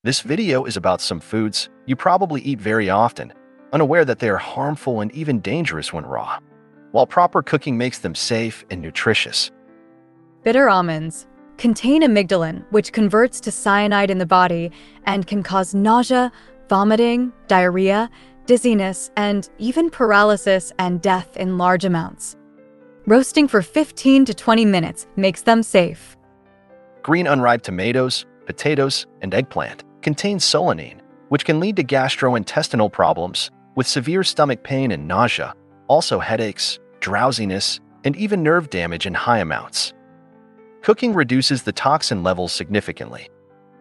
This video is about some foods you probably eat very often, unaware that they are harmful and even dangerous when raw, while proper cooking makes them safe and nutritious. Bitter almonds contain amygdalin, which converts to cyanide in the body and can cause nausea, vomiting, diarrhea, dizziness, and even paralysis and death in large amounts. Roasting for 15 to 20 minutes makes them safe. Green unripe tomatoes, potatoes, and eggplant contain solanine, which can lead to gastrointestinal problems with severe stomach pain and nausea, also headaches, drowsiness, and even nerve damage in high amounts. Cooking reduces the toxin levels significantly,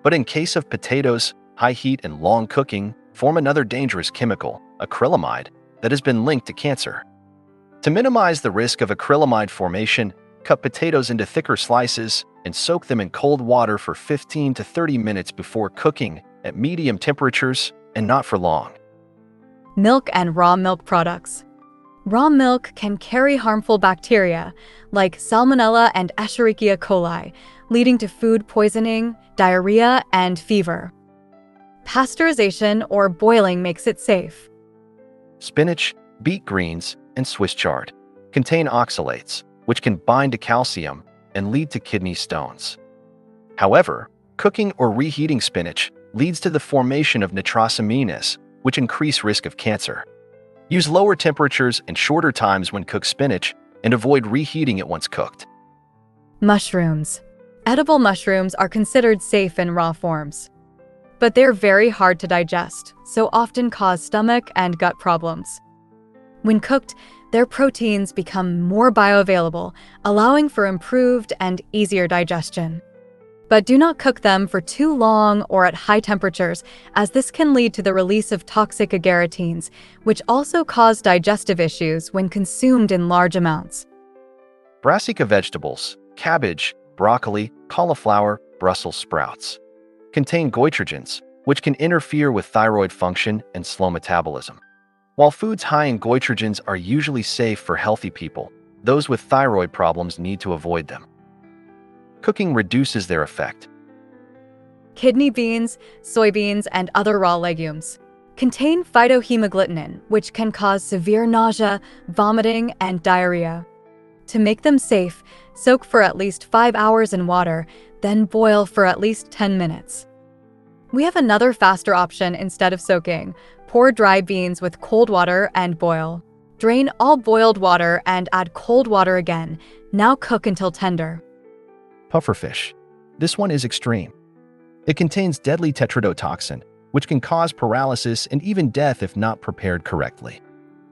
but in case of potatoes, high heat and long cooking form another dangerous chemical, acrylamide, that has been linked to cancer. To minimize the risk of acrylamide formation, cut potatoes into thicker slices and soak them in cold water for 15 to 30 minutes before cooking at medium temperatures and not for long. Milk and raw milk products. Raw milk can carry harmful bacteria like Salmonella and Escherichia coli, leading to food poisoning, diarrhea, and fever. Pasteurization or boiling makes it safe. Spinach, beet greens, and Swiss chard contain oxalates, which can bind to calcium and lead to kidney stones. However, cooking or reheating spinach leads to the formation of nitrosamines, which increase risk of cancer. Use lower temperatures and shorter times when cook spinach and avoid reheating it once cooked. Mushrooms. Edible mushrooms are considered safe in raw forms, but they're very hard to digest, so often cause stomach and gut problems. When cooked, their proteins become more bioavailable, allowing for improved and easier digestion. But do not cook them for too long or at high temperatures, as this can lead to the release of toxic agarotines, which also cause digestive issues when consumed in large amounts. Brassica vegetables, cabbage, broccoli, cauliflower, Brussels sprouts contain goitrogens, which can interfere with thyroid function and slow metabolism. While foods high in goitrogens are usually safe for healthy people, those with thyroid problems need to avoid them. Cooking reduces their effect. Kidney beans, soybeans, and other raw legumes contain phytohemagglutinin, which can cause severe nausea, vomiting, and diarrhea. To make them safe, soak for at least 5 hours in water, then boil for at least 10 minutes. We have another faster option instead of soaking. Pour dry beans with cold water and boil. Drain all boiled water and add cold water again. Now cook until tender. Pufferfish. This one is extreme. It contains deadly tetrodotoxin, which can cause paralysis and even death if not prepared correctly.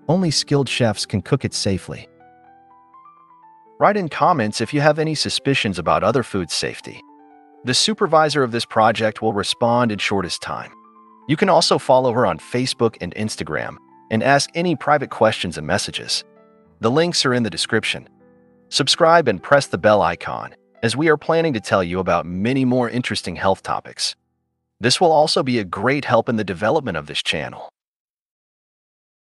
Only skilled chefs can cook it safely. Write in comments if you have any suspicions about other food safety. The supervisor of this project will respond in shortest time. You can also follow her on Facebook and Instagram and ask any private questions and messages. The links are in the description. Subscribe and press the bell icon, as we are planning to tell you about many more interesting health topics. This will also be a great help in the development of this channel.